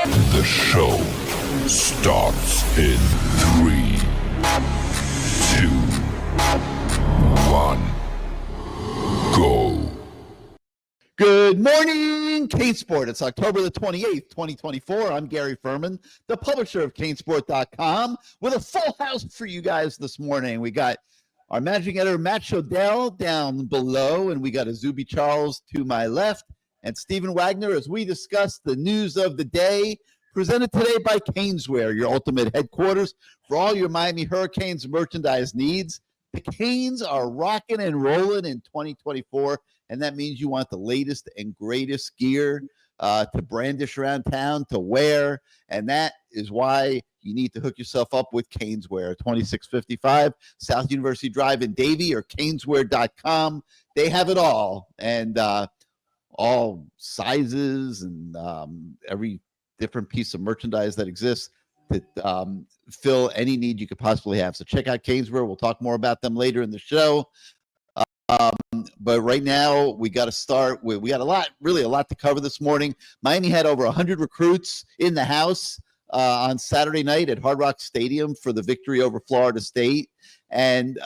The show starts in 3, 2, 1, go. Good morning, CaneSport. It's October the 28th, 2024. I'm Gary Ferman, the publisher of CaneSport.com, with a full house for you guys this morning. We got our managing editor, Matt Shodell, down below, and we got Izubee Charles to my left, and Stephen Wagner as we discuss the news of the day, presented today by Caneswear, your ultimate headquarters for all your Miami Hurricanes merchandise needs. The Canes are rocking and rolling in 2024, and that means you want the latest and greatest gear to brandish around town, to wear, and that is why you need to hook yourself up with Caneswear, 2655 South University Drive in Davie, or caneswear.com. They have it all, and all sizes and every different piece of merchandise that exists to fill any need you could possibly have. So check out Caneswear. We'll talk more about them later in the show. But right now, we got to start with, we got a lot to cover this morning. Miami had over 100 recruits in the house on Saturday night at Hard Rock Stadium for the victory over Florida State. And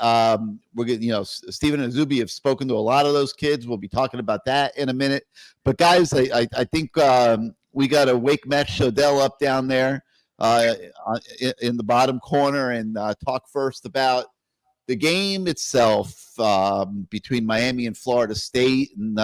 we're going Stephen and Izubee have spoken to a lot of those kids. We'll be talking about that in a minute. But guys, I think we got to wake Matt Shodell up down there in the bottom corner and talk first about the game itself between Miami and Florida State. And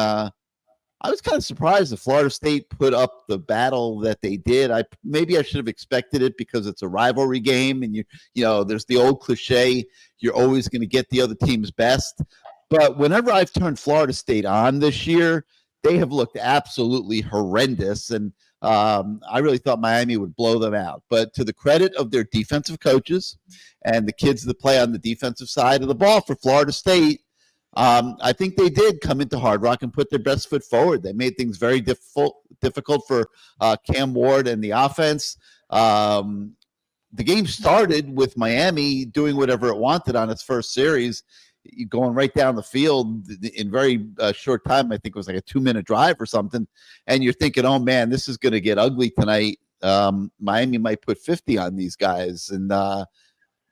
I was kind of surprised that Florida State put up the battle that they did. Maybe I should have expected it because it's a rivalry game, and there's the old cliche, you're always going to get the other team's best. But whenever I've turned Florida State on this year, they have looked absolutely horrendous, and I really thought Miami would blow them out. But to the credit of their defensive coaches and the kids that play on the defensive side of the ball for Florida State, I think they did come into Hard Rock and put their best foot forward. They made things very difficult for Cam Ward and the offense. The game started with Miami doing whatever it wanted on its first series, going right down the field in very short time. I think it was like a 2-minute drive or something. And you're thinking, oh man, this is going to get ugly tonight. Miami might put 50 on these guys.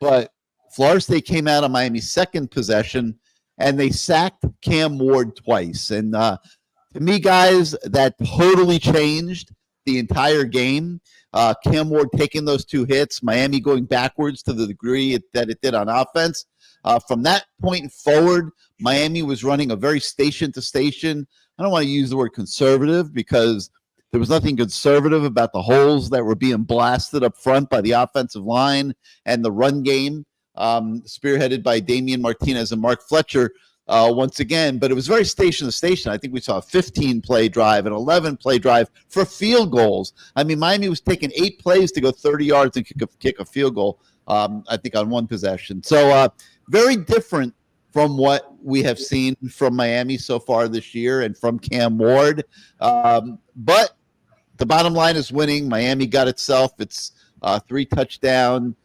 But Florida State came out on Miami's second possession and they sacked Cam Ward twice. And to me, guys, that totally changed the entire game. Cam Ward taking those 2 hits, Miami going backwards to the degree that it did on offense. From that point forward, Miami was running a very station-to-station. I don't want to use the word conservative because there was nothing conservative about the holes that were being blasted up front by the offensive line and the run game, spearheaded by Damian Martinez and Mark Fletcher once again. But it was very station-to-station. I think we saw a 15-play drive, an 11-play drive for field goals. I mean, Miami was taking 8 plays to go 30 yards and kick a field goal, I think, on one possession. So, very different from what we have seen from Miami so far this year and from Cam Ward. But the bottom line is winning. Miami got itself its 3-touchdown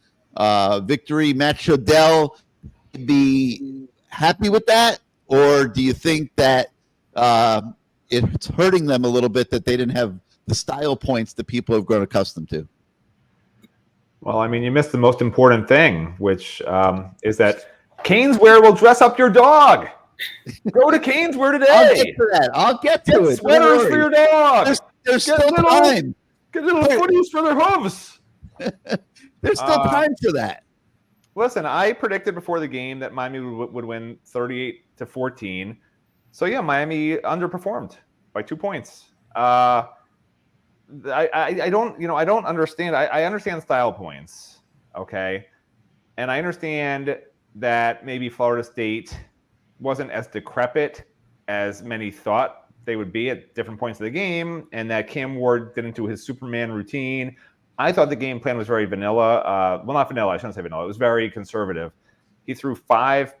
victory. Matt Shodell, be happy with that? Or do you think that it's hurting them a little bit that they didn't have the style points that people have grown accustomed to? Well, I mean, you missed the most important thing, which is that Caneswear will dress up your dog. Go to Caneswear today. I'll get to that. I'll get to it. Sweaters for your dog. There's still time. Get little footies for their hooves. There's still time for that. Listen, I predicted before the game that Miami would win 38-14. So yeah, Miami underperformed by 2 points. I don't understand. I understand style points, okay, and I understand that maybe Florida State wasn't as decrepit as many thought they would be at different points of the game, and that Cam Ward didn't do his Superman routine. I thought the game plan was very vanilla. Well, not vanilla. I shouldn't say vanilla. It was very conservative. He threw 5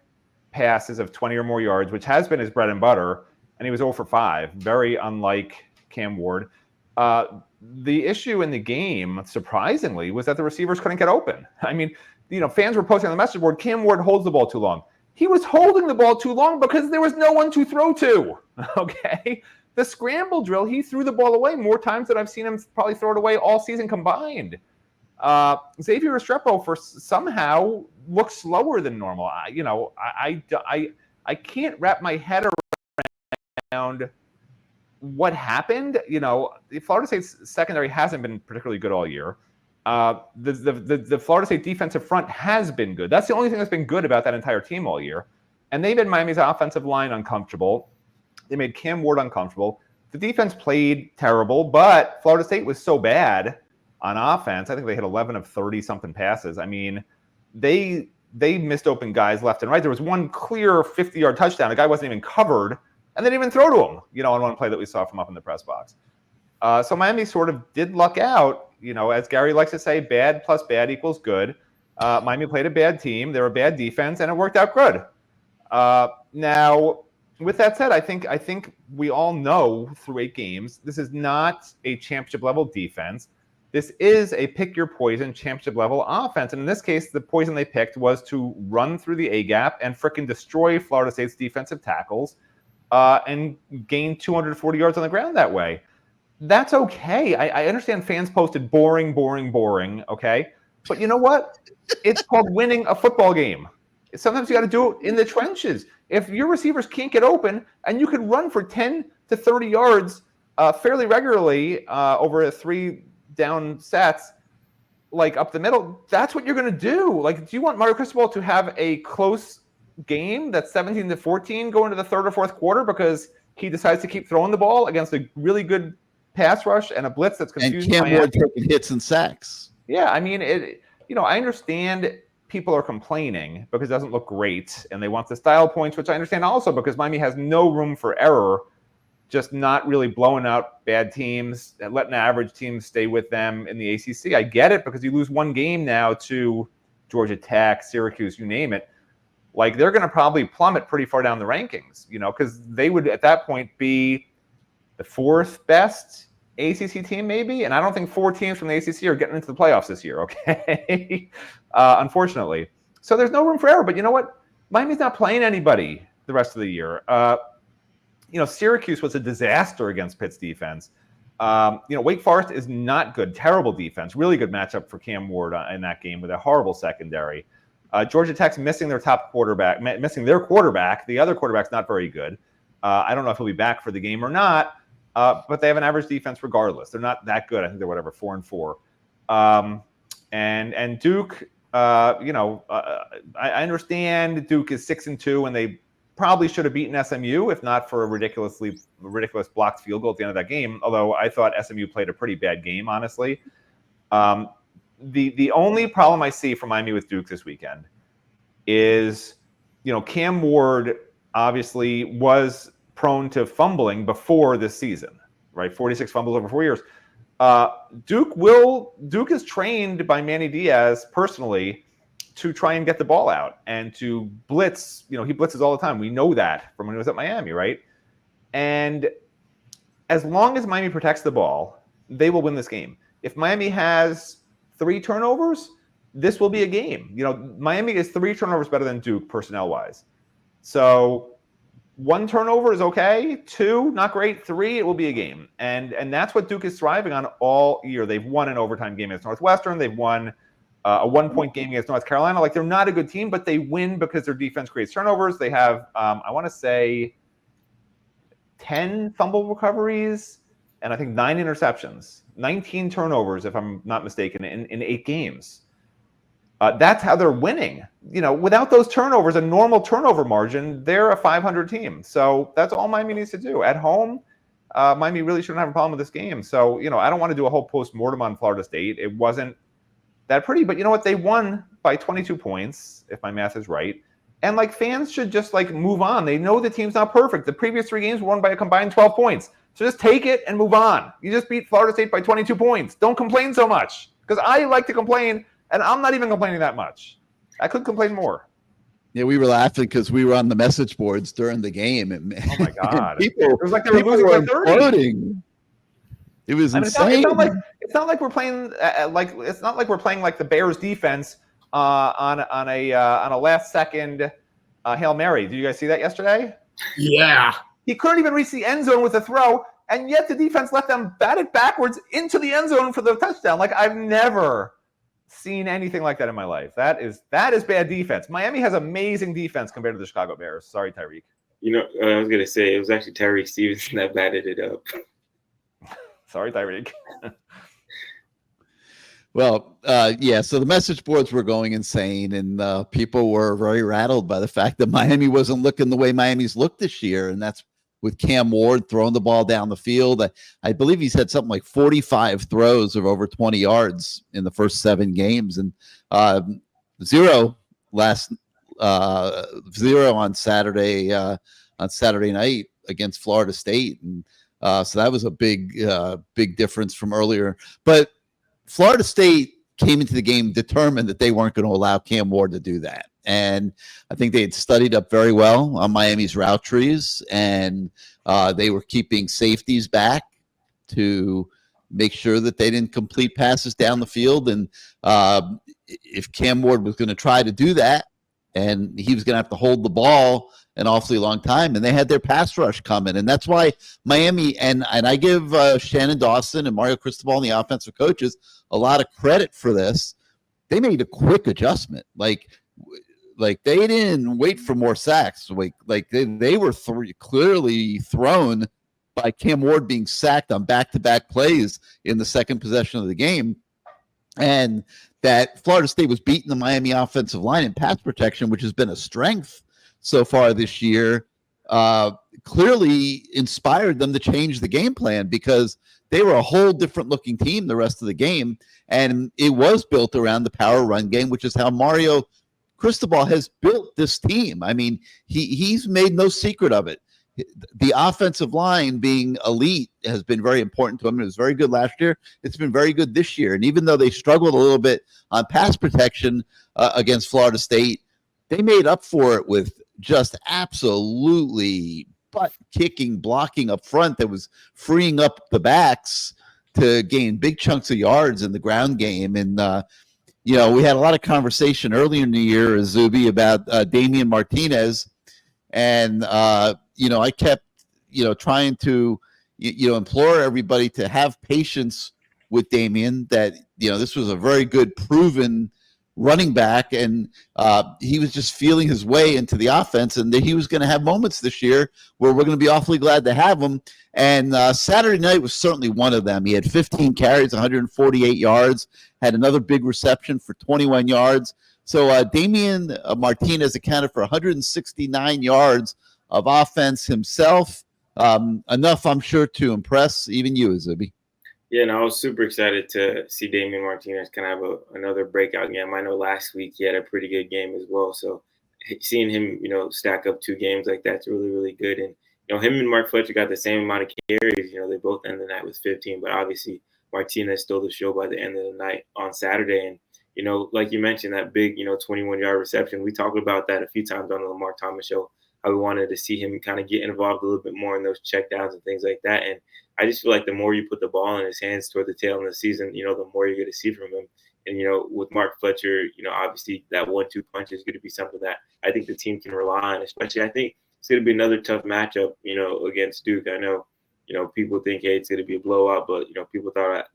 passes of 20 or more yards, which has been his bread and butter, and he was 0 for 5. Very unlike Cam Ward. The issue in the game, surprisingly, was that the receivers couldn't get open. I mean, fans were posting on the message board, Cam Ward holds the ball too long. He was holding the ball too long because there was no one to throw to, okay? The scramble drill, he threw the ball away more times than I've seen him probably throw it away all season combined. Xavier Restrepo somehow looks slower than normal. I can't wrap my head around what happened. The Florida State's secondary hasn't been particularly good all year. The Florida State defensive front has been good. That's the only thing that's been good about that entire team all year. And they made Miami's offensive line uncomfortable. They made Cam Ward uncomfortable. The defense played terrible, but Florida State was so bad on offense. I think they hit 11 of 30-something passes. I mean, they missed open guys left and right. There was one clear 50-yard touchdown. The guy wasn't even covered, and they didn't even throw to him, on one play that we saw from up in the press box. So Miami sort of did luck out. As Gary likes to say, bad plus bad equals good. Miami played a bad team. They're a bad defense, and it worked out good. Now, with that said, I think we all know through 8 games, this is not a championship-level defense. This is a pick-your-poison championship-level offense. And in this case, the poison they picked was to run through the A-gap and frickin' destroy Florida State's defensive tackles and gain 240 yards on the ground that way. That's okay. I understand fans posted boring, okay? But you know what? It's called winning a football game. Sometimes you got to do it in the trenches. If your receivers can't get open and you can run for 10 to 30 yards fairly regularly over 3 down sets, like up the middle, that's what you're going to do. Like, do you want Mario Cristobal to have a close game that's 17-14 going to the 3rd or 4th quarter because he decides to keep throwing the ball against a really good pass rush and a blitz that's confusing? And Cam Ward taking hits and sacks. Yeah, I mean, I understand people are complaining because it doesn't look great and they want the style points, which I understand also because Miami has no room for error, just not really blowing out bad teams and letting average teams stay with them in the ACC. I get it because you lose one game now to Georgia Tech, Syracuse, you name it. Like, they're going to probably plummet pretty far down the rankings, because they would at that point be the 4th best ACC team maybe. And I don't think 4 teams from the ACC are getting into the playoffs this year, okay? Unfortunately. So there's no room for error. But you know what? Miami's not playing anybody the rest of the year. Syracuse was a disaster against Pitt's defense. Wake Forest is not good. Terrible defense. Really good matchup for Cam Ward in that game with a horrible secondary. Georgia Tech's missing their top quarterback, missing their quarterback. The other quarterback's not very good. I don't know if he'll be back for the game or not, but they have an average defense regardless. They're not that good. I think they're 4-4. And Duke, I understand Duke is 6-2, and they probably should have beaten SMU if not for a ridiculous blocked field goal at the end of that game. Although I thought SMU played a pretty bad game, honestly. The only problem I see for Miami with Duke this weekend is, Cam Ward obviously was prone to fumbling before this season, right? 46 fumbles over 4 years. Duke is trained by Manny Diaz personally to try and get the ball out and to blitz. He blitzes all the time. We know that from when he was at Miami, right? And as long as Miami protects the ball, they will win this game. If Miami has 3 turnovers, this will be a game. Miami is 3 turnovers better than Duke personnel-wise. So 1 turnover is okay. 2, not great. 3, it will be a game. And that's what Duke is thriving on all year. They've won an overtime game against Northwestern. They've won a 1-point game against North Carolina. Like, they're not a good team, but they win because their defense creates turnovers. They have, I want to say, 10 fumble recoveries and I think 9 interceptions, 19 turnovers, if I'm not mistaken, in 8 games. That's how they're winning. Without those turnovers, a normal turnover margin, they're a 500 team. So that's all Miami needs to do. At home, Miami really shouldn't have a problem with this game. So, I don't want to do a whole post-mortem on Florida State. It wasn't that pretty, but you know what? They won by 22 points, if my math is right. And, fans should just, move on. They know the team's not perfect. The previous 3 games were won by a combined 12 points. So just take it and move on. You just beat Florida State by 22 points. Don't complain so much. Because I like to complain, and I'm not even complaining that much. I could complain more. Yeah, we were laughing because we were on the message boards during the game. And, oh, my God. It was like they were losing by 30. Floating. It was insane. It's not like we're playing it's not like we're playing like the Bears defense on a last second Hail Mary. Did you guys see that yesterday? Yeah. He couldn't even reach the end zone with a throw, and yet the defense let them bat it backwards into the end zone for the touchdown. Like, I've never seen anything like that in my life. That is bad defense. Miami has amazing defense compared to the Chicago Bears. Sorry, Tyreek. I was going to say, it was actually Tyreek Stevenson that batted it up. Sorry, Tyreek. Well, so the message boards were going insane, and people were very rattled by the fact that Miami wasn't looking the way Miami's looked this year, and that's with Cam Ward throwing the ball down the field. I believe he's had something like 45 throws of over 20 yards in the first 7 games, and zero on Saturday night against Florida State, and so that was a big difference from earlier. But Florida State came into the game determined that they weren't going to allow Cam Ward to do that. And I think they had studied up very well on Miami's route trees, and they were keeping safeties back to make sure that they didn't complete passes down the field. And if Cam Ward was going to try to do that, and he was going to have to hold the ball an awfully long time, and they had their pass rush coming. And that's why Miami, and I give Shannon Dawson and Mario Cristobal and the offensive coaches a lot of credit for this. They made a quick adjustment. Like they didn't wait for more sacks. Like they were clearly thrown by Cam Ward being sacked on back-to-back plays in the second possession of the game. And that Florida State was beating the Miami offensive line in pass protection, which has been a strength so far this year, clearly inspired them to change the game plan, because they were a whole different looking team the rest of the game. And it was built around the power run game, which is how Mario Cristobal has built this team. I mean, he's made no secret of it. The offensive line being elite has been very important to him. It was very good last year. It's been very good this year. And even though they struggled a little bit on pass protection against Florida State, they made up for it with just absolutely butt-kicking blocking up front that was freeing up the backs to gain big chunks of yards in the ground game. And, we had a lot of conversation earlier in the year, Izubee, about Damian Martinez. And, I kept, trying to, implore everybody to have patience with Damian, that, this was a very good, proven running back, and he was just feeling his way into the offense, and that he was going to have moments this year where we're going to be awfully glad to have him. And Saturday night was certainly one of them. He had 15 carries, 148 yards, had another big reception for 21 yards. So Damian Martinez accounted for 169 yards of offense himself. Enough, I'm sure, to impress even you, Izubee. Yeah, I was super excited to see Damian Martinez kind of have another breakout game. I know last week he had a pretty good game as well. So seeing him, stack up 2 games like that's really, really good. And, him and Mark Fletcher got the same amount of carries. They both ended the night with 15, but obviously Martinez stole the show by the end of the night on Saturday. And, like you mentioned, that big, 21-yard reception. We talked about that a few times on the Lamar Thomas show, how we wanted to see him kind of get involved a little bit more in those checkdowns and things like that. And I just feel like the more you put the ball in his hands toward the tail of the season, the more you're going to see from him. And, with Mark Fletcher, obviously that 1-2 punch is going to be something that I think the team can rely on, especially I think it's going to be another tough matchup, against Duke. I know, people think, hey, it's going to be a blowout, but, people thought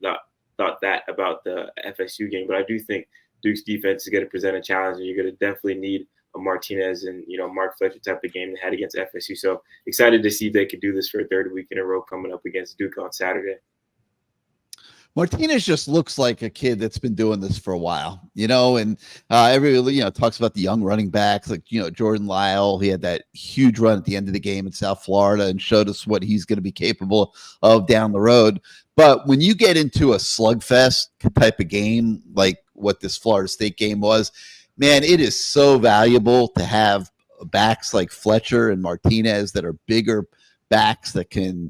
that about the FSU game. But I do think Duke's defense is going to present a challenge, and you're going to definitely need a Martinez and, Mark Fletcher type of game they had against FSU. So excited to see if they could do this for a third week in a row coming up against Duke on Saturday. Martinez just looks like a kid that's been doing this for a while, and everybody, talks about the young running backs like, Jordan Lyle. He had that huge run at the end of the game in South Florida and showed us what he's going to be capable of down the road. But when you get into a slugfest type of game, like what this Florida State game was, man, it is so valuable to have backs like Fletcher and Martinez that are bigger backs that can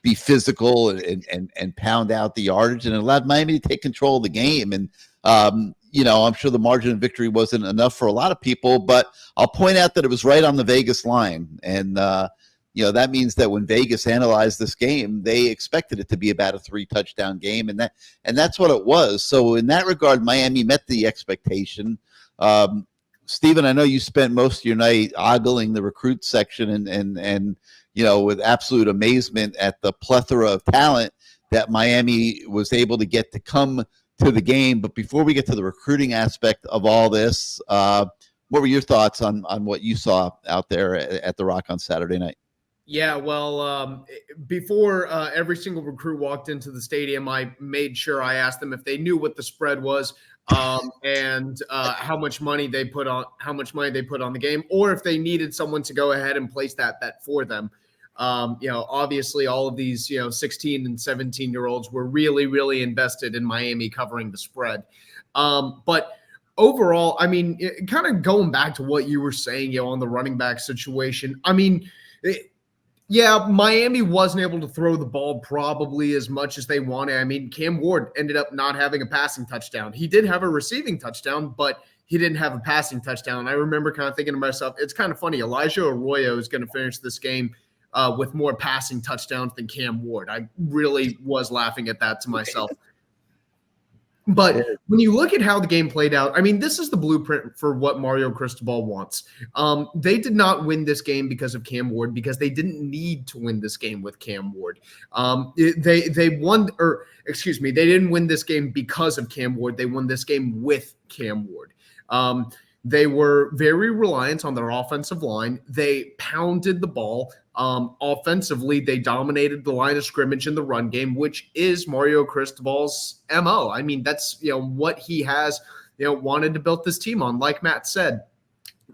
be physical and pound out the yardage, and it allowed Miami to take control of the game. And, I'm sure the margin of victory wasn't enough for a lot of people, but I'll point out that it was right on the Vegas line. And, that means that when Vegas analyzed this game, they expected it to be about a 3-touchdown game, and that's what it was. So in that regard, Miami met the expectation. Stephen, I know you spent most of your night ogling the recruit section and with absolute amazement at the plethora of talent that Miami was able to get to come to the game. But before we get to the recruiting aspect of all this, what were your thoughts on what you saw out there at the Rock on Saturday night? Yeah, well, before every single recruit walked into the stadium, I made sure I asked them if they knew what the spread was and how much money they put on the game, or if they needed someone to go ahead and place that bet for them. Obviously, all of these 16 and 17-year-olds were really, really invested in Miami covering the spread, but. Overall, I mean, kind of going back to what you were saying, on the running back situation. I mean, Miami wasn't able to throw the ball probably as much as they wanted. I mean, Cam Ward ended up not having a passing touchdown. He did have a receiving touchdown, but he didn't have a passing touchdown. I remember kind of thinking to myself, it's kind of funny. Elijah Arroyo is going to finish this game with more passing touchdowns than Cam Ward. I really was laughing at that to myself. But when you look at how the game played out, I mean, this is the blueprint for what Mario Cristobal wants. They did not win this game because of Cam Ward, because they didn't need to win this game with Cam Ward. They didn't win this game because of Cam Ward. They won this game with Cam Ward. They were very reliant on their offensive line. They pounded the ball. Offensively, they dominated the line of scrimmage in the run game, which is Mario Cristobal's MO. I mean, that's what he has wanted to build this team on, like Matt said.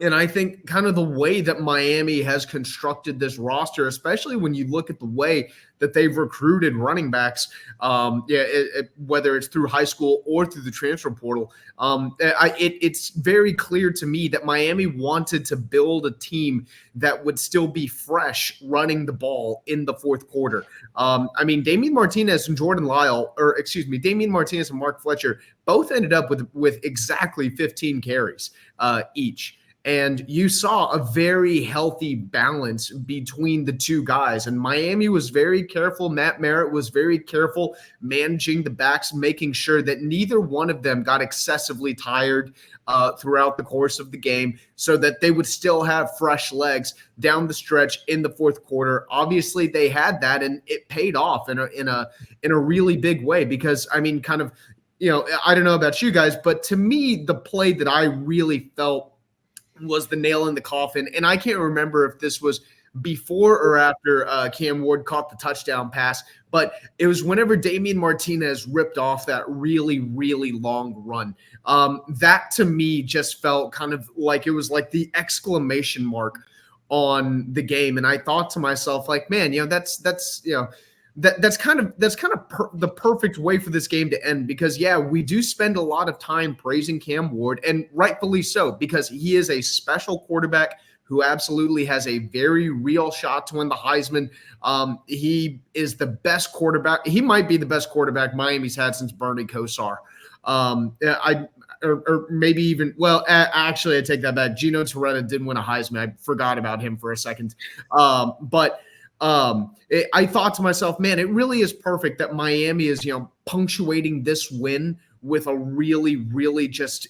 And I think kind of the way that Miami has constructed this roster, especially when you look at the way that they've recruited running backs, whether it's through high school or through the transfer portal, it's very clear to me that Miami wanted to build a team that would still be fresh running the ball in the fourth quarter. I mean, Damian Martinez and Damian Martinez and Mark Fletcher both ended up with exactly 15 carries each. And you saw a very healthy balance between the two guys. And Miami was very careful. Matt Merritt was very careful managing the backs, making sure that neither one of them got excessively tired throughout the course of the game, so that they would still have fresh legs down the stretch in the fourth quarter. Obviously, they had that, and it paid off in a really big way, because, I mean, kind of, I don't know about you guys, but to me, the play that I really felt was the nail in the coffin. And I can't remember if this was before or after Cam Ward caught the touchdown pass, but it was whenever Damian Martinez ripped off that really, really long run. That to me just felt kind of like it was like the exclamation mark on the game. And I thought to myself, like, man, that's kind of the perfect way for this game to end, because we do spend a lot of time praising Cam Ward, and rightfully so, because he is a special quarterback who absolutely has a very real shot to win the Heisman. He is the best quarterback. He might be the best quarterback Miami's had since Bernie Kosar. Or maybe even, actually, I take that back. Gino Torretta didn't win a Heisman. I forgot about him for a second. I thought to myself, man, it really is perfect that Miami is, punctuating this win with a really, really just,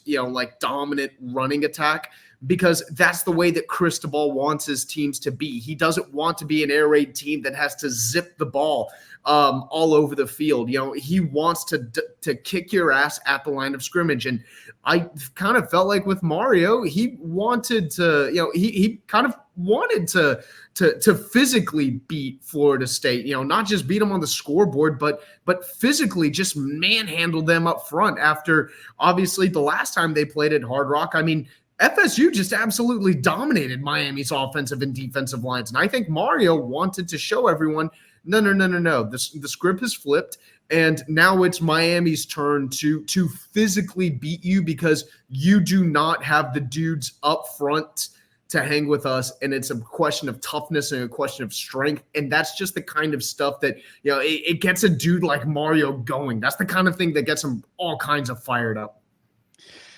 dominant running attack, because that's the way that Cristobal wants his teams to be. He doesn't want to be an air raid team that has to zip the ball all over the field. He wants to kick your ass at the line of scrimmage. And I kind of felt like with Mario, he wanted to, he kind of wanted to physically beat Florida State, not just beat them on the scoreboard, but physically just manhandle them up front after, obviously, the last time they played at Hard Rock. I mean, FSU just absolutely dominated Miami's offensive and defensive lines. And I think Mario wanted to show everyone, no. The script has flipped, and now it's Miami's turn to physically beat you, because you do not have the dudes up front to hang with us. And it's a question of toughness and a question of strength. And that's just the kind of stuff that, it gets a dude like Mario going. That's the kind of thing that gets him all kinds of fired up.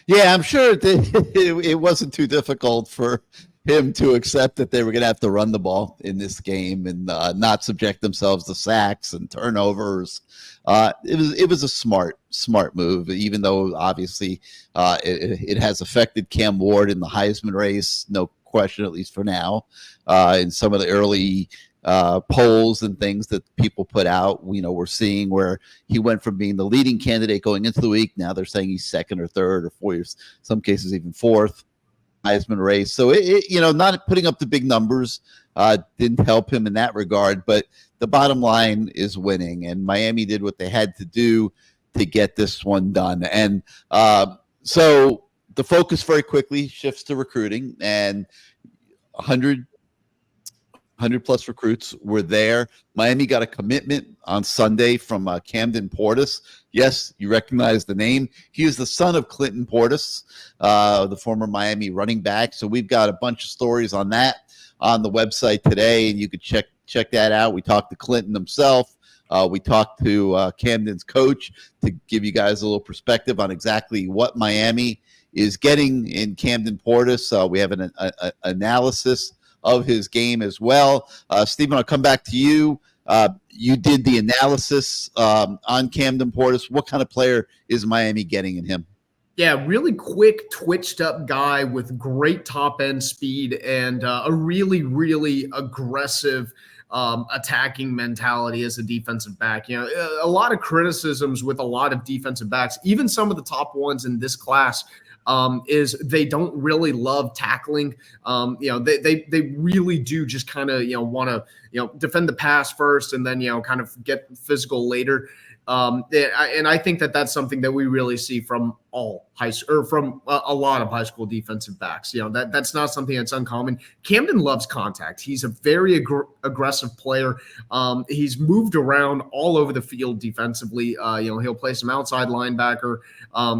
Yeah, I'm sure that it wasn't too difficult for him to accept that they were going to have to run the ball in this game and not subject themselves to sacks and turnovers. It was a smart move, even though obviously it has affected Cam Ward in the Heisman race, no question, at least for now. In some of the early polls and things that people put out, we're seeing where he went from being the leading candidate going into the week. Now they're saying he's second or third or fourth, some cases even fourth Heisman race. So not putting up the big numbers didn't help him in that regard. But the bottom line is winning, and Miami did what they had to do to get this one done. And so the focus very quickly shifts to recruiting, and 100 plus recruits were there. Miami got a commitment on Sunday from Camden Portis. Yes, you recognize the name. He is the son of Clinton Portis, the former Miami running back. So we've got a bunch of stories on that on the website today, and you could check that out. We talked to Clinton himself. We talked to Camden's coach to give you guys a little perspective on exactly what Miami is getting in Camden Portis. We have an analysis of his game as well. Stephen, I'll come back to you. You did the analysis on Camden Portis. What kind of player is Miami getting in him? Yeah, really quick, twitched up guy with great top end speed and a really, really aggressive attacking mentality as a defensive back. A lot of criticisms with a lot of defensive backs, even some of the top ones in this class, is they don't really love tackling. They really do just kind of want to defend the pass first and then kind of get physical later. And I think that's something that we really see from from a lot of high school defensive backs. That's not something that's uncommon. Camden loves contact. He's a very aggressive player. He's moved around all over the field defensively. He'll play some outside linebacker.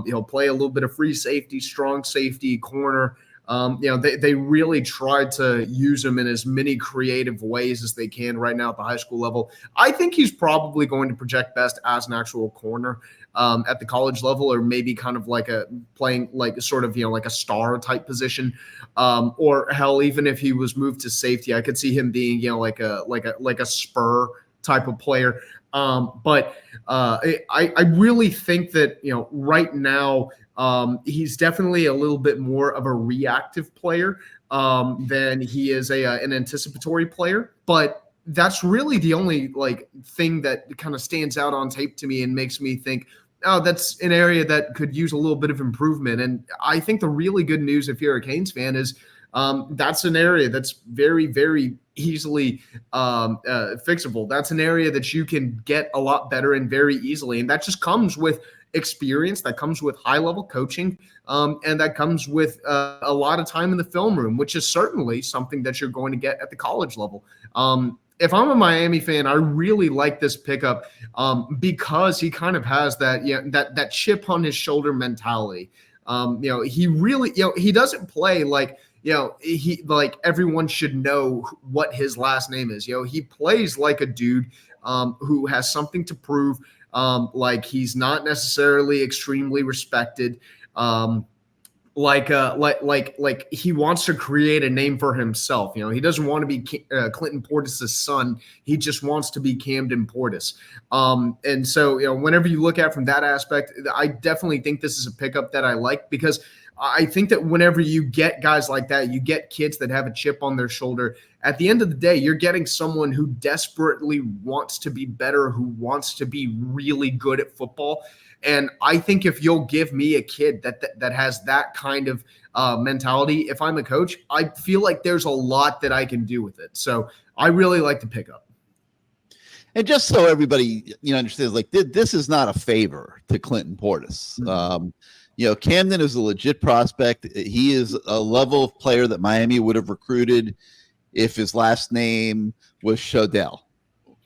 He'll play a little bit of free safety, strong safety, corner. They really tried to use him in as many creative ways as they can right now at the high school level. I think he's probably going to project best as an actual corner at the college level, or maybe kind of like playing like sort of, like a star type position. Or hell, even if he was moved to safety, I could see him being, like a spur type of player. But I really think that, right now, he's definitely a little bit more of a reactive player than he is an anticipatory player. But that's really the only thing that kind of stands out on tape to me and makes me think, oh, that's an area that could use a little bit of improvement. And I think the really good news, if you're a Canes fan, is that's an area that's very, very easily fixable. That's an area that you can get a lot better in very easily. And that just comes with experience, that comes with high-level coaching, and that comes with a lot of time in the film room, which is certainly something that you're going to get at the college level. If I'm a Miami fan, I really like this pickup because he kind of has that chip on his shoulder mentality. He really, he doesn't play like, he like everyone should know what his last name is. He plays like a dude who has something to prove. Like he's not necessarily extremely respected. Like he wants to create a name for himself. He doesn't want to be Clinton Portis' son. He just wants to be Camden Portis. And so, whenever you look at from that aspect, I definitely think this is a pickup that I like, because I think that whenever you get guys like that, you get kids that have a chip on their shoulder. At the end of the day, you're getting someone who desperately wants to be better, who wants to be really good at football. And I think if you'll give me a kid that has that kind of mentality, if I'm a coach, I feel like there's a lot that I can do with it. So I really like the pickup. And just so everybody understands, this is not a favor to Clinton Portis. Mm-hmm. Camden is a legit prospect. He is a level of player that Miami would have recruited if his last name was Shodell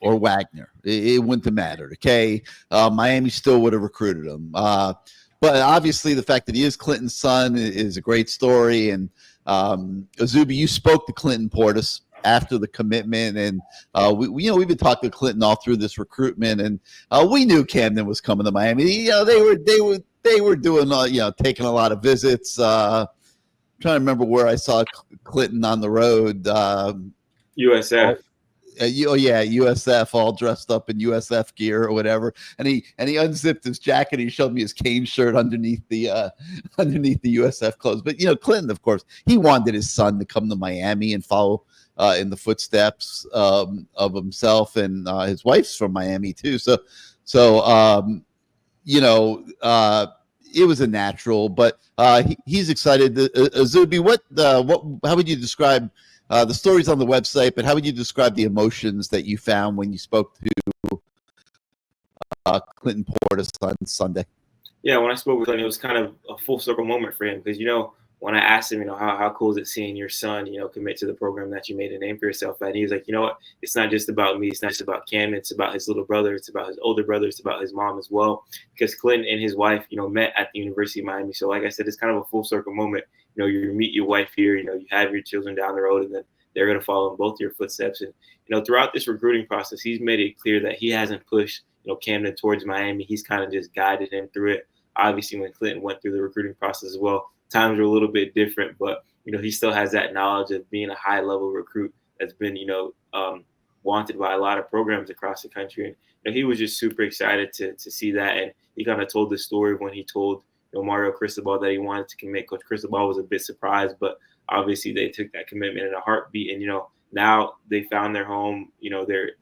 or Wagner. It wouldn't have mattered, okay? Miami still would have recruited him. But obviously the fact that he is Clinton's son is a great story. And Izubee, you spoke to Clinton Portis after the commitment, and we've been talking to Clinton all through this recruitment, and we knew Camden was coming to Miami. They were doing taking a lot of visits. trying to remember where I saw Clinton on the road. USF. USF, all dressed up in USF gear or whatever, and he unzipped his jacket. He showed me his cane shirt underneath the USF clothes. But Clinton, of course, he wanted his son to come to Miami and follow in the footsteps of himself, and his wife's from Miami too. So it was a natural, but he's excited. Izubee, how would you describe? The story's on the website, but how would you describe the emotions that you found when you spoke to Clinton Portis on Sunday? Yeah, when I spoke with Clinton, it was kind of a full circle moment for him because, when I asked him, how cool is it seeing your son, commit to the program that you made a name for yourself at? And he was like, you know what? It's not just about me. It's not just about Cam. It's about his little brother. It's about his older brother. It's about his mom as well. Because Clinton and his wife, met at the University of Miami. So like I said, it's kind of a full circle moment. You meet your wife here, you have your children down the road, and then they're going to follow in both your footsteps. And, throughout this recruiting process, he's made it clear that he hasn't pushed, Camden towards Miami. He's kind of just guided him through it. Obviously, when Clinton went through the recruiting process as well, times were a little bit different, but, he still has that knowledge of being a high-level recruit that's been, wanted by a lot of programs across the country. And, he was just super excited to see that. And he kind of told the story when he told, Mario Cristobal that he wanted to commit. Coach Cristobal was a bit surprised, but obviously they took that commitment in a heartbeat. And, now they found their home.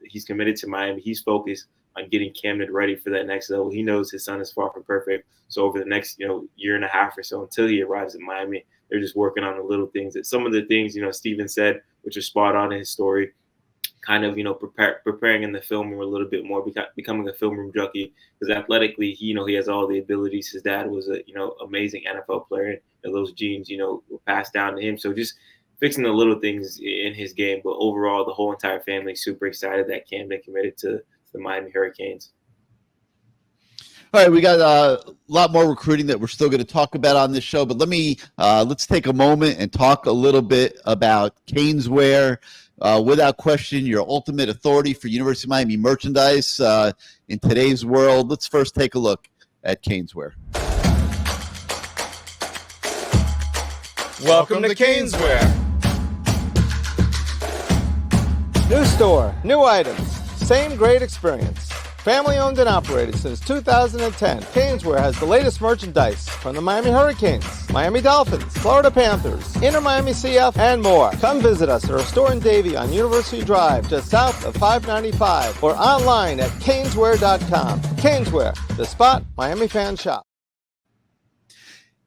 He's committed to Miami. He's focused on getting Camden ready for that next level. He knows his son is far from perfect. So over the next, year and a half or so until he arrives in Miami, they're just working on the little things. That some of the things, Steven said, which is spot on in his story, kind of, preparing in the film room a little bit more, becoming a film room junkie, because athletically, he has all the abilities. His dad was a, amazing NFL player, and those genes, were passed down to him. So just fixing the little things in his game. But overall, the whole entire family is super excited that Camden committed to the Miami Hurricanes. All right, we got a lot more recruiting that we're still going to talk about on this show, but let's take a moment and talk a little bit about CaneSwear. Without question, your ultimate authority for University of Miami merchandise in today's world. Let's first take a look at CaneSwear. Welcome to CaneSwear. New store, new items, same great experience. Family owned and operated since 2010, CaneSwear has the latest merchandise from the Miami Hurricanes, Miami Dolphins, Florida Panthers, Inter Miami CF, and more. Come visit us at our store in Davie on University Drive, just south of 595, or online at caneswear.com. CaneSwear, the spot Miami fans shop.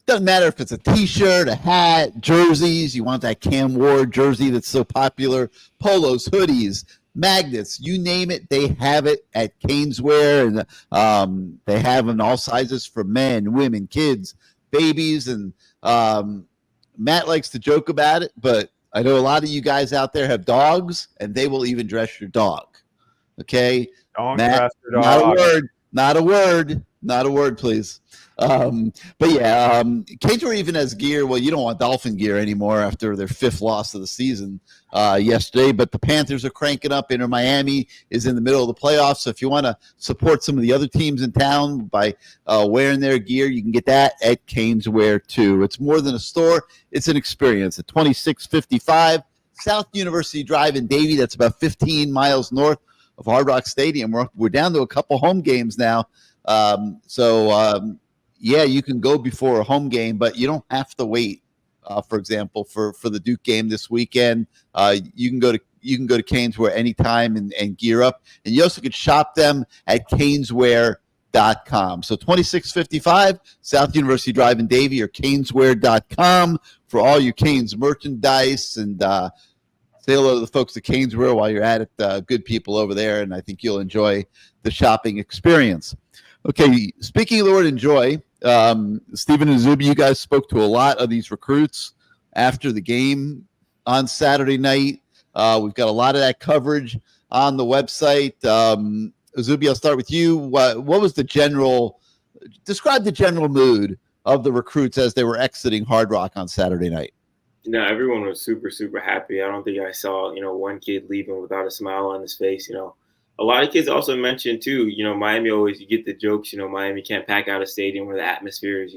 Doesn't matter if it's a T-shirt, a hat, jerseys. You want that Cam Ward jersey that's so popular, polos, hoodies, magnets, you name it, they have it at CaneSwear, and they have in all sizes for men, women, kids, babies, and Matt likes to joke about it, but I know a lot of you guys out there have dogs, and they will even dress your dog. Okay, Don't Matt, dress your dog. Not a word, please. But yeah, CaneSport even has gear. Well, you don't want Dolphin gear anymore after their 5th loss of the season yesterday. But the Panthers are cranking up. Inter Miami is in the middle of the playoffs. So if you want to support some of the other teams in town by wearing their gear, you can get that at CaneSwear too. It's more than a store; it's an experience. At 2655 South University Drive in Davie, that's about 15 miles north of Hard Rock Stadium. We're down to a couple home games now. Yeah, you can go before a home game, but you don't have to wait. For example, for the Duke game this weekend, you can go to CaneSwear anytime and gear up, and you also can shop them at caneswear.com. So 2655 South University Drive in Davie, or caneswear.com for all your Canes merchandise, and say hello to the folks at CaneSwear while you're at it. Good people over there, and I think you'll enjoy the shopping experience. Okay, speaking of the word enjoy, Stephen and Izubee, you guys spoke to a lot of these recruits after the game on Saturday night. We've got a lot of that coverage on the website. Izubee, I'll start with you. What was describe the general mood of the recruits as they were exiting Hard Rock on Saturday night? Everyone was super, super happy. I don't think I saw, one kid leaving without a smile on his face. A lot of kids also mentioned too, Miami always, you get the jokes, Miami can't pack out a stadium where the atmosphere is,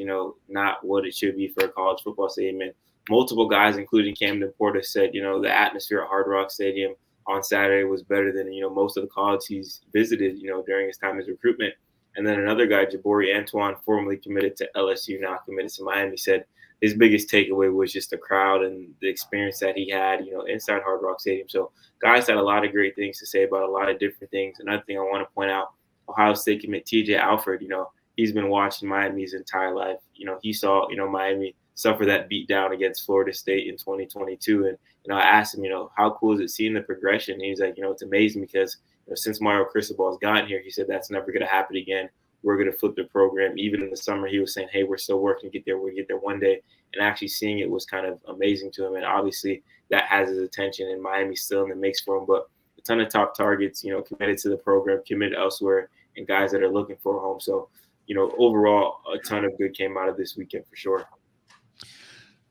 not what it should be for a college football stadium. And multiple guys, including Camden Porter, said, the atmosphere at Hard Rock Stadium on Saturday was better than, most of the colleges he's visited, during his time as recruitment. And then another guy, Jabori Antoine, formerly committed to LSU, now committed to Miami, said his biggest takeaway was just the crowd and the experience that he had, inside Hard Rock Stadium. So guys had a lot of great things to say about a lot of different things. Another thing I want to point out, Ohio State commit TJ Alford, he's been watching Miami his entire life. He saw, Miami suffer that beat down against Florida State in 2022. And, I asked him, how cool is it seeing the progression? And he's like, it's amazing because since Mario Cristobal's gotten here, he said that's never going to happen again. We're going to flip the program. Even in the summer, he was saying, hey, we're still working to get there. We'll get there one day. And actually seeing it was kind of amazing to him. And obviously that has his attention, and Miami's still in the mix for him. But a ton of top targets, committed to the program, committed elsewhere, and guys that are looking for a home. So, overall, a ton of good came out of this weekend for sure.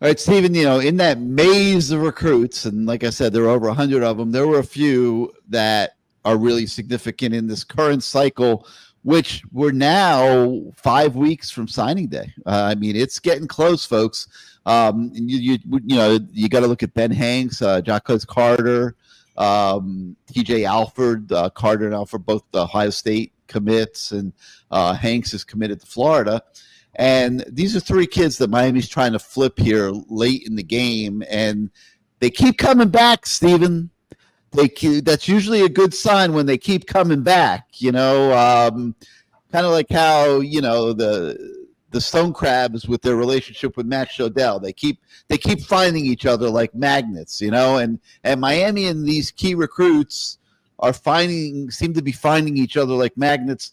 All right, Stephen, in that maze of recruits, and like I said, there were over 100 of them, there were a few that are really significant in this current cycle, which we're now 5 weeks from signing day. It's getting close, folks. You got to look at Ben Hanks, Jacques Carter, TJ Alford, Carter and Alford, both the Ohio State commits, and Hanks is committed to Florida. And these are three kids that Miami's trying to flip here late in the game, and they keep coming back, Stephen. That's usually a good sign when they keep coming back, kind of like how, the Stone Crabs with their relationship with Matt Shodell. They keep finding each other like magnets, and Miami and these key recruits seem to be finding each other like magnets.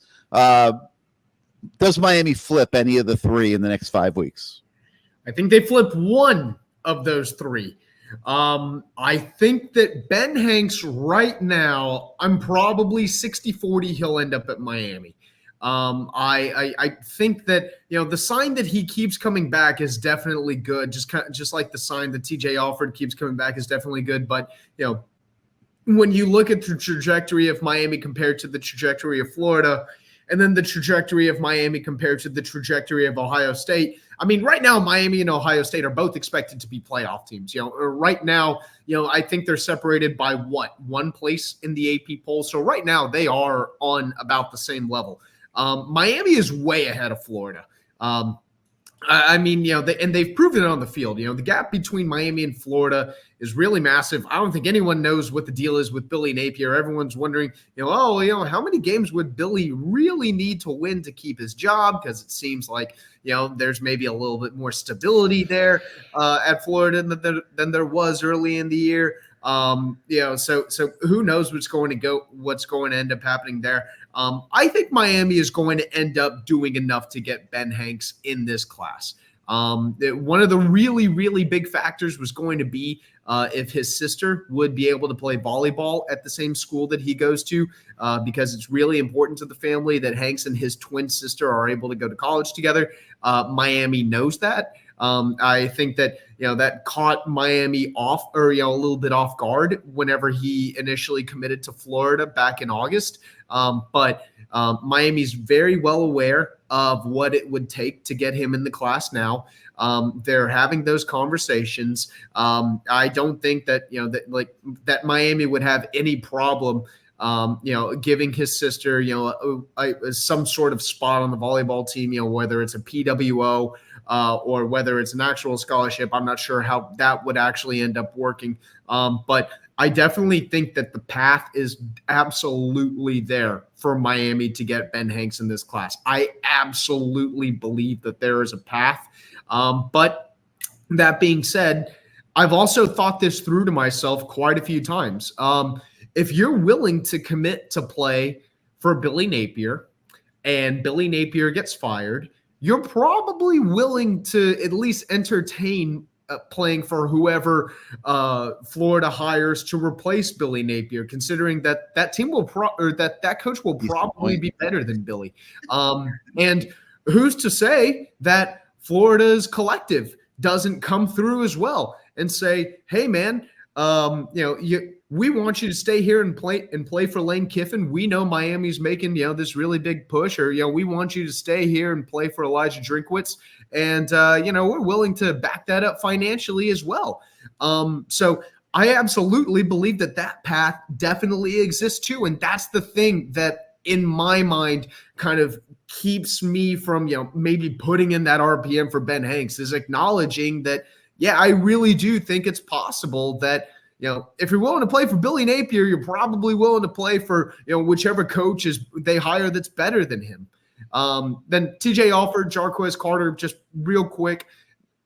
Does Miami flip any of the three in the next 5 weeks? I think they flip one of those three. I think that Ben Hanks right now, I'm probably 60-40 he'll end up at Miami. I think that, the sign that he keeps coming back is definitely good. Just like the sign that TJ Alford keeps coming back is definitely good. But, when you look at the trajectory of Miami compared to the trajectory of Florida, and then the trajectory of Miami compared to the trajectory of Ohio State. Right now, Miami and Ohio State are both expected to be playoff teams. Right now, I think they're separated by one place in the AP poll. So right now they are on about the same level. Miami is way ahead of Florida. And they've proven it on the field. The gap between Miami and Florida is really massive. I don't think anyone knows what the deal is with Billy Napier. Everyone's wondering, how many games would Billy really need to win to keep his job? Because it seems like, there's maybe a little bit more stability there at Florida than there was early in the year. So who knows what's going to end up happening there. I think Miami is going to end up doing enough to get Ben Hanks in this class. One of the really, really big factors was going to be if his sister would be able to play volleyball at the same school that he goes to, because it's really important to the family that Hanks and his twin sister are able to go to college together. Miami knows that. I think that, that caught Miami off, or, a little bit off guard whenever he initially committed to Florida back in August. But Miami's very well aware of what it would take to get him in the class now. They're having those conversations. I don't think that, that Miami would have any problem giving his sister, some sort of spot on the volleyball team, whether it's a PWO or whether it's an actual scholarship. I'm not sure how that would actually end up working. But I definitely think that the path is absolutely there for Miami to get Ben Hanks in this class. I absolutely believe that there is a path. But that being said, I've also thought this through to myself quite a few times. If you're willing to commit to play for Billy Napier and Billy Napier gets fired, you're probably willing to at least entertain playing for whoever Florida hires to replace Billy Napier, considering that that team will that coach will probably be better than Billy. And who's to say that Florida's collective doesn't come through as well and say, hey, man, We want you to stay here and play for Lane Kiffin. We know Miami's making, this really big push, or, we want you to stay here and play for Elijah Drinkwitz. And, we're willing to back that up financially as well. So I absolutely believe that path definitely exists too. And that's the thing that in my mind kind of keeps me from, maybe putting in that RPM for Ben Hanks, is acknowledging that, I really do think it's possible that, if you're willing to play for Billy Napier, you're probably willing to play for, whichever coach they hire that's better than him. Then TJ Alford, Jarquez Carter, just real quick,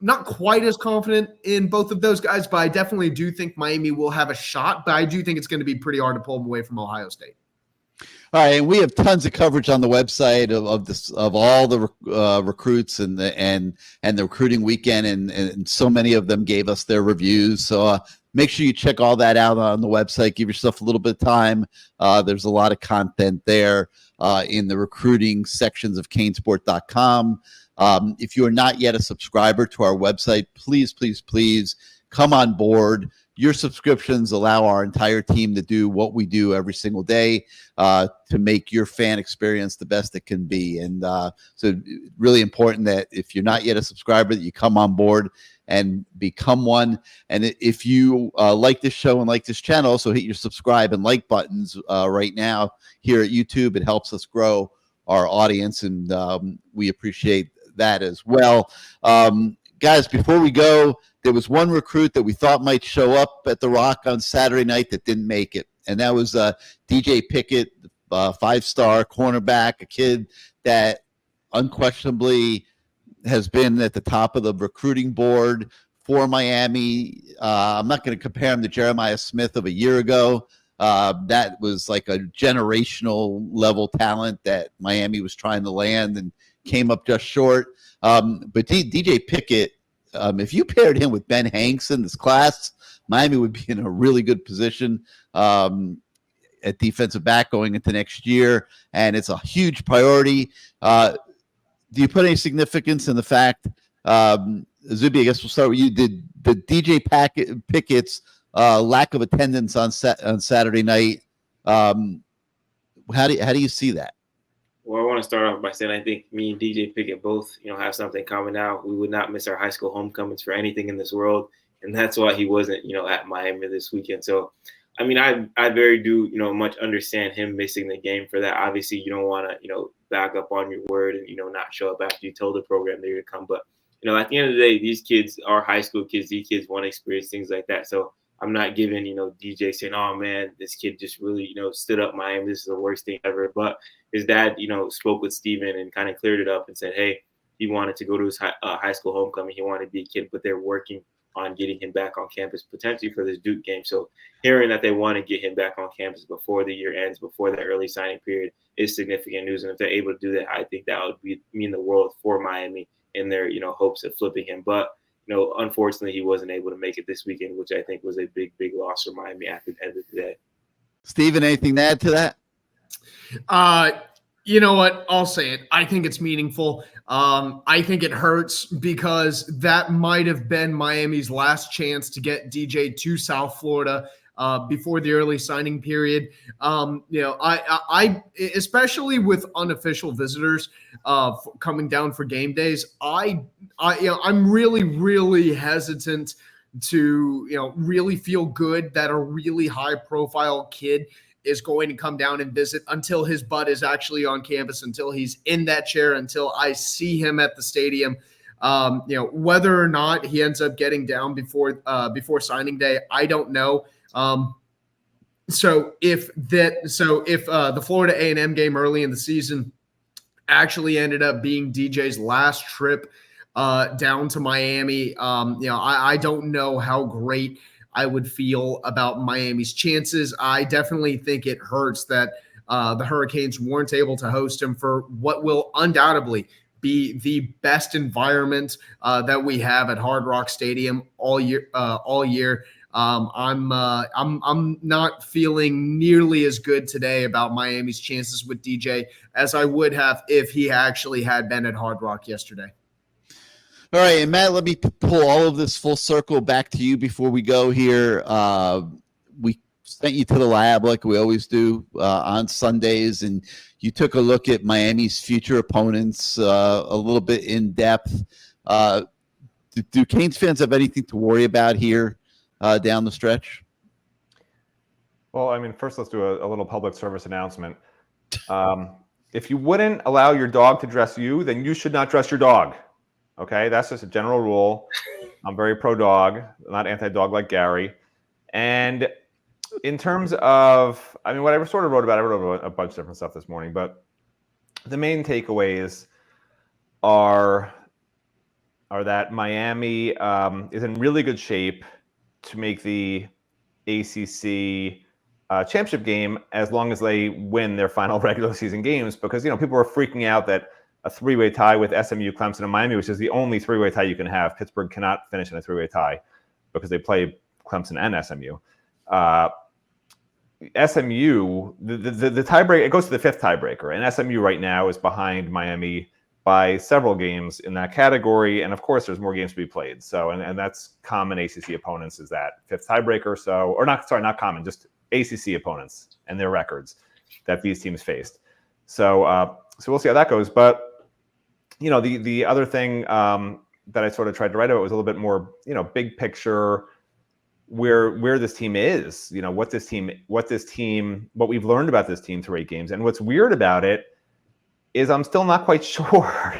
not quite as confident in both of those guys, but I definitely do think Miami will have a shot, but I do think it's going to be pretty hard to pull them away from Ohio State. All right, and we have tons of coverage on the website of all the recruits and the recruiting weekend, and so many of them gave us their reviews. So make sure you check all that out on the website. Give yourself a little bit of time. There's a lot of content there in the recruiting sections of CaneSport.com. If you are not yet a subscriber to our website, please come on board. Your subscriptions allow our entire team to do what we do every single day to make your fan experience the best it can be. And so really important that if you're not yet a subscriber, that you come on board and become one. And if you like this show and like this channel, also hit your subscribe and like buttons right now here at YouTube. It helps us grow our audience, and we appreciate that as well. Guys, before we go, there was one recruit that we thought might show up at the Rock on Saturday night that didn't make it, and that was DJ Pickett, five-star cornerback, a kid that unquestionably has been at the top of the recruiting board for Miami. I'm not going to compare him to Jeremiah Smith of a year ago. That was like a generational level talent that Miami was trying to land and came up just short. But DJ Pickett, if you paired him with Ben Hanks in this class, Miami would be in a really good position at defensive back going into next year, and it's a huge priority. Do you put any significance in the fact, Izubee, I guess we'll start with you, did the DJ Pickett's lack of attendance on Saturday night, how do you see that? Well, I want to start off by saying I think me and DJ Pickett both, have something common now. We would not miss our high school homecomings for anything in this world, and that's why he wasn't, at Miami this weekend. So, I mean, I very do, much understand him missing the game for that. Obviously, you don't want to, back up on your word and, not show up after you told the program they're going to come. But, at the end of the day, these kids are high school kids. These kids want to experience things like that. So I'm not giving, DJ saying, oh, man, this kid just really, stood up Miami. This is the worst thing ever. But his dad, spoke with Steven and kind of cleared it up and said, hey, he wanted to go to his high school homecoming. He wanted to be a kid, but they're working on getting him back on campus potentially for this Duke game. So hearing that they want to get him back on campus before the year ends, before the early signing period, is significant news. And if they're able to do that, I think that would mean the world for Miami in their, hopes of flipping him. But, unfortunately, he wasn't able to make it this weekend, which I think was a big, big loss for Miami at the end of the day. Steven, anything to add to that? You know what? I'll say it. I think it's meaningful. I think it hurts because that might have been Miami's last chance to get DJ to South Florida before the early signing period. I especially with unofficial visitors coming down for game days, I'm really, really hesitant to, really feel good that a really high profile kid is going to come down and visit until his butt is actually on campus, until he's in that chair, until I see him at the stadium. Whether or not he ends up getting down before signing day, I don't know. So if the Florida A&M game early in the season actually ended up being DJ's last trip down to Miami, I don't know how great I would feel about Miami's chances. I definitely think it hurts that the Hurricanes weren't able to host him for what will undoubtedly be the best environment that we have at Hard Rock Stadium all year. I'm not feeling nearly as good today about Miami's chances with DJ as I would have if he actually had been at Hard Rock yesterday. All right, and Matt, let me pull all of this full circle back to you before we go here. We sent you to the lab like we always do on Sundays, and you took a look at Miami's future opponents a little bit in depth. Do Canes fans have anything to worry about here down the stretch? Well, I mean, first let's do a little public service announcement. If you wouldn't allow your dog to dress you, then you should not dress your dog. Okay, that's just a general rule. I'm very pro-dog, not anti-dog like Gary. And in terms of, I mean, what I sort of wrote about, I wrote a bunch of different stuff this morning, but the main takeaways are that Miami is in really good shape to make the ACC championship game as long as they win their final regular season games, because, you know, people were freaking out that a three-way tie with SMU, Clemson, and Miami, which is the only three-way tie you can have. Pittsburgh cannot finish in a three-way tie because they play Clemson and SMU. SMU, the tiebreak, it goes to the fifth tiebreaker, and SMU right now is behind Miami by several games in that category, and of course there's more games to be played. So, and that's common ACC opponents is that fifth tiebreaker. So, or not, sorry, not common, just ACC opponents and their records that these teams faced. So, so we'll see how that goes. But you know, the other thing that I sort of tried to write about was a little bit more, you know, big picture, where this team is, you know, what we've learned about this team through 8 games. And what's weird about it is I'm still not quite sure.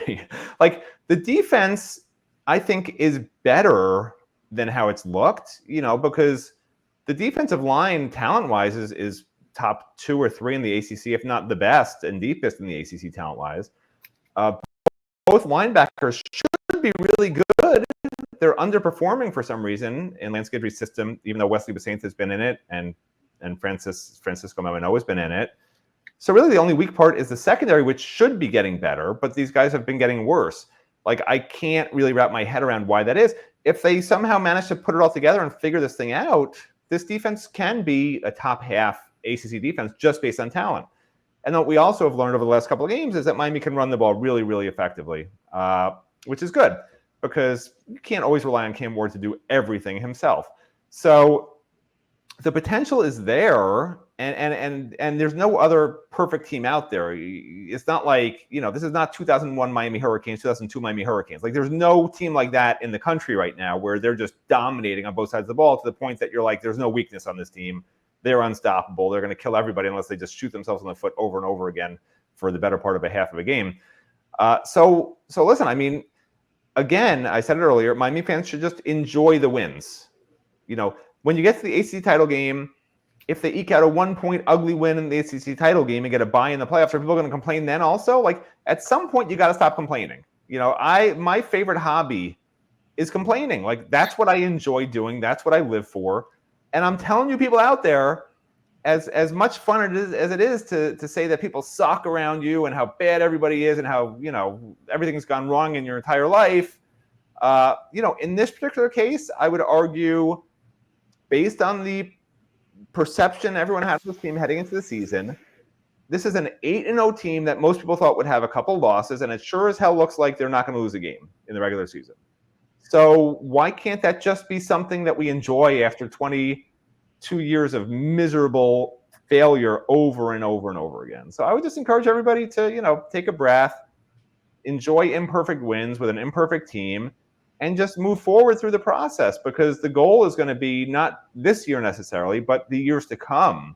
Like, the defense, I think, is better than how it's looked, you know, because the defensive line talent-wise is top 2 or 3 in the ACC, if not the best and deepest in the ACC talent-wise. Both linebackers should be really good. They're underperforming for some reason in Lance Guidry's system, even though Wesley Basaint has been in it and Francisco Mamano has been in it. So really the only weak part is the secondary, which should be getting better, but these guys have been getting worse. Like, I can't really wrap my head around why that is. If they somehow manage to put it all together and figure this thing out, this defense can be a top half ACC defense just based on talent. And what we also have learned over the last couple of games is that Miami can run the ball really, really effectively, which is good because you can't always rely on Cam Ward to do everything himself. So the potential is there, and there's no other perfect team out there. It's not like, you know, this is not 2001 Miami Hurricanes, 2002 Miami Hurricanes. Like, there's no team like that in the country right now where they're just dominating on both sides of the ball to the point that you're like, there's no weakness on this team. They're unstoppable. They're going to kill everybody unless they just shoot themselves in the foot over and over again for the better part of a half of a game. So listen, I mean, again, I said it earlier, Miami fans should just enjoy the wins. You know, when you get to the ACC title game, if they eke out a 1-point ugly win in the ACC title game and get a bye in the playoffs, are people going to complain then also? Like, at some point, you got to stop complaining. You know, my favorite hobby is complaining. Like, that's what I enjoy doing. That's what I live for. And I'm telling you, people out there, as much fun as it is to say that people suck around you and how bad everybody is and how, you know, everything's gone wrong in your entire life, you know, in this particular case, I would argue, based on the perception everyone has of this team heading into the season, this is an 8-0 team that most people thought would have a couple losses, and it sure as hell looks like they're not going to lose a game in the regular season. So why can't that just be something that we enjoy after 22 years of miserable failure over and over and over again? So I would just encourage everybody to, you know, take a breath, enjoy imperfect wins with an imperfect team, and just move forward through the process, because the goal is going to be not this year necessarily, but the years to come.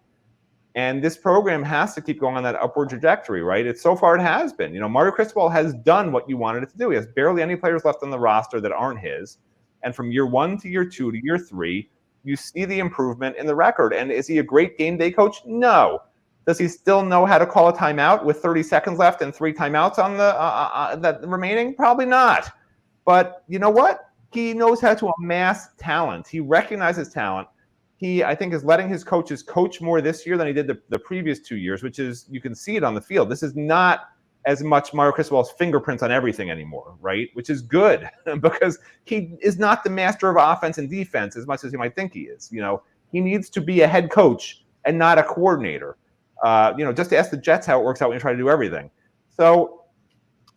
And this program has to keep going on that upward trajectory, right? So far it has been. You know, Mario Cristobal has done what you wanted it to do. He has barely any players left on the roster that aren't his. And from year 1 to year 2 to year 3, you see the improvement in the record. And is he a great game day coach? No. Does he still know how to call a timeout with 30 seconds left and 3 timeouts on the remaining? Probably not. But you know what? He knows how to amass talent. He recognizes talent. He, I think, is letting his coaches coach more this year than he did the previous 2 years, which is, you can see it on the field. This is not as much Mario Cristobal's fingerprints on everything anymore, right? Which is good because he is not the master of offense and defense as much as you might think he is. You know, he needs to be a head coach and not a coordinator. You know, just ask the Jets how it works out when you try to do everything. So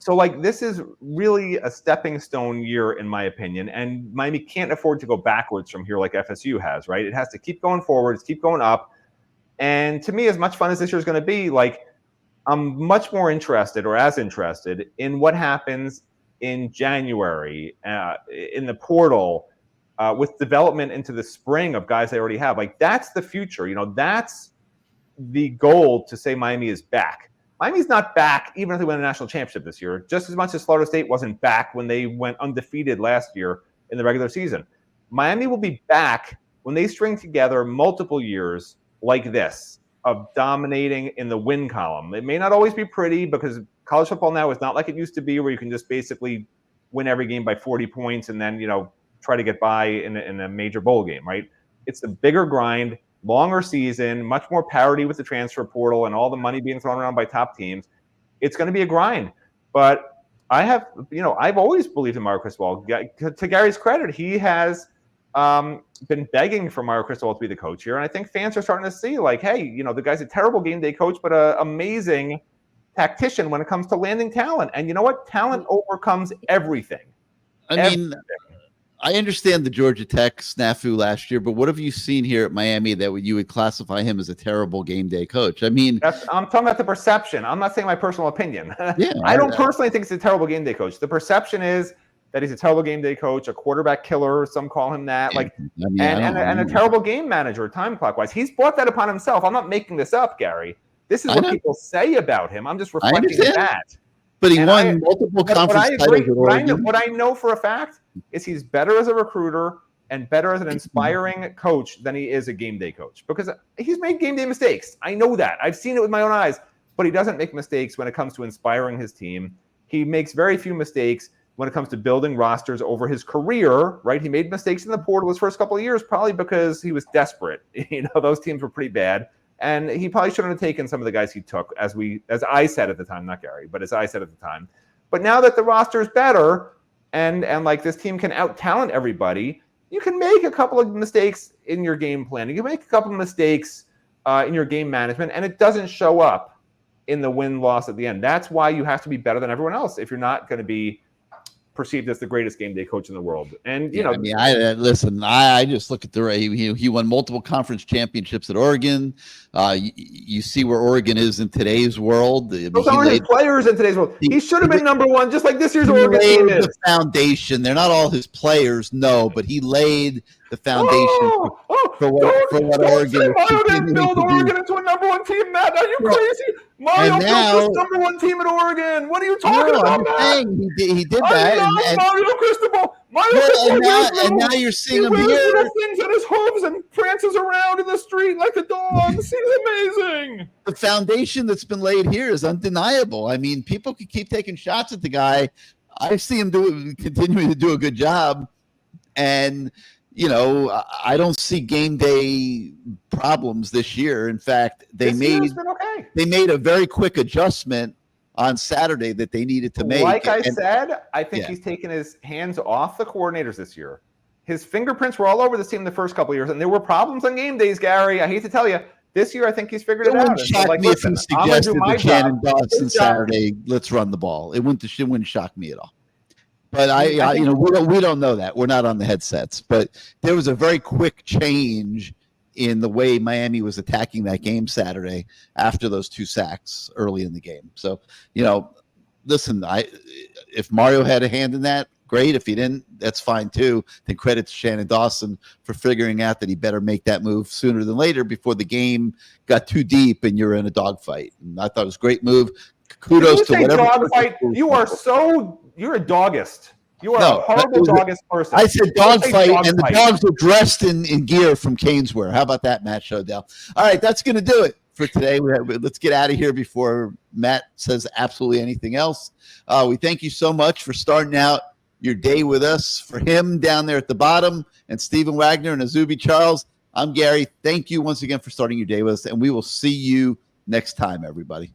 So, like, this is really a stepping stone year, in my opinion, and Miami can't afford to go backwards from here like FSU has, right? It has to keep going forwards, keep going up. And to me, as much fun as this year is going to be, like, I'm much more interested, or as interested, in what happens in January, in the portal, with development into the spring of guys they already have. Like, that's the future. You know, that's the goal to say Miami is back. Miami's not back even if they win a national championship this year, just as much as Florida State wasn't back when they went undefeated last year in the regular season. Miami will be back when they string together multiple years like this of dominating in the win column. It may not always be pretty because college football now is not like it used to be where you can just basically win every game by 40 points and then, you know, try to get by in a major bowl game, right? It's the bigger grind, longer season, much more parity with the transfer portal and all the money being thrown around by top teams. It's going to be a grind. But I've always believed in Mario Cristobal. To Gary's credit, he has been begging for Mario Cristobal to be the coach here. And I think fans are starting to see, like, hey, you know, the guy's a terrible game day coach, but an amazing tactician when it comes to landing talent. And you know what? Talent overcomes everything. I mean, I understand the Georgia Tech snafu last year, but what have you seen here at Miami that you would classify him as a terrible game day coach? I mean, I'm talking about the perception. I'm not saying my personal opinion. Yeah, I don't personally think he's a terrible game day coach. The perception is that he's a terrible game day coach, a quarterback killer. Some call him that. Like, and a terrible game manager, time clock wise. He's brought that upon himself. I'm not making this up, Gary. This is what people say about him. I'm just reflecting that. But he won multiple conference titles at Oregon. What I know for a fact is he's better as a recruiter and better as an inspiring coach than he is a game day coach, because he's made game day mistakes. I know that. I've seen it with my own eyes, but he doesn't make mistakes when it comes to inspiring his team. He makes very few mistakes when it comes to building rosters over his career, right? He made mistakes in the portal his first couple of years, probably because he was desperate. You know, those teams were pretty bad. And he probably shouldn't have taken some of the guys he took, as I said at the time, not Gary, but as I said at the time. But now that the roster is better and like this team can out-talent everybody, you can make a couple of mistakes in your game plan. You can make a couple of mistakes in your game management, and it doesn't show up in the win-loss at the end. That's why you have to be better than everyone else if you're not going to be perceived as the greatest game day coach in the world. And you know, I mean, I just look at he won multiple conference championships at Oregon. You see where Oregon is in today's world. Those aren't his players in today's world. He should have been number one, just like this year's Oregon team is. The foundation. They're not all his players, no, but he laid the foundation for what Oregon is. Mario didn't build Oregon into a number one team, Matt. Are you crazy? Mario built this number one team at Oregon. What are you talking about, Matt? He did that. And Mario Cristobal. And now you're seeing him here. Little things on his hooves and prances around in the street like a dog. This is amazing. The foundation that's been laid here is undeniable. I mean, people could keep taking shots at the guy. I see him continuing to do a good job. And you know, I don't see game day problems this year. In fact, they made a very quick adjustment on Saturday that they needed to make. Like I said, I think he's taken his hands off the coordinators this year. His fingerprints were all over this team the first couple of years, and there were problems on game days, Gary. I hate to tell you. This year, I think he's figured it out. It wouldn't shock me if he suggested to Shannon Dawson Saturday, let's run the ball. It wouldn't shock me at all. But we don't know that. We're not on the headsets. But there was a very quick change in the way Miami was attacking that game Saturday after those two sacks early in the game. So, you know, listen, if Mario had a hand in that, great. If he didn't, that's fine too. Then credit to Shannon Dawson for figuring out that he better make that move sooner than later before the game got too deep and you're in a dogfight. And I thought it was a great move. Kudos to whatever. Dogfight, you're a doggist. You are a horrible doggist person. I said dogfight, and the dogs are dressed in gear from CaneSport. How about that, Matt Shodell? All right, that's going to do it for today. Let's get out of here before Matt says absolutely anything else. We thank you so much for starting out your day with us. For him down there at the bottom, and Stephen Wagner and Izubee Charles, I'm Gary. Thank you once again for starting your day with us, and we will see you next time, everybody.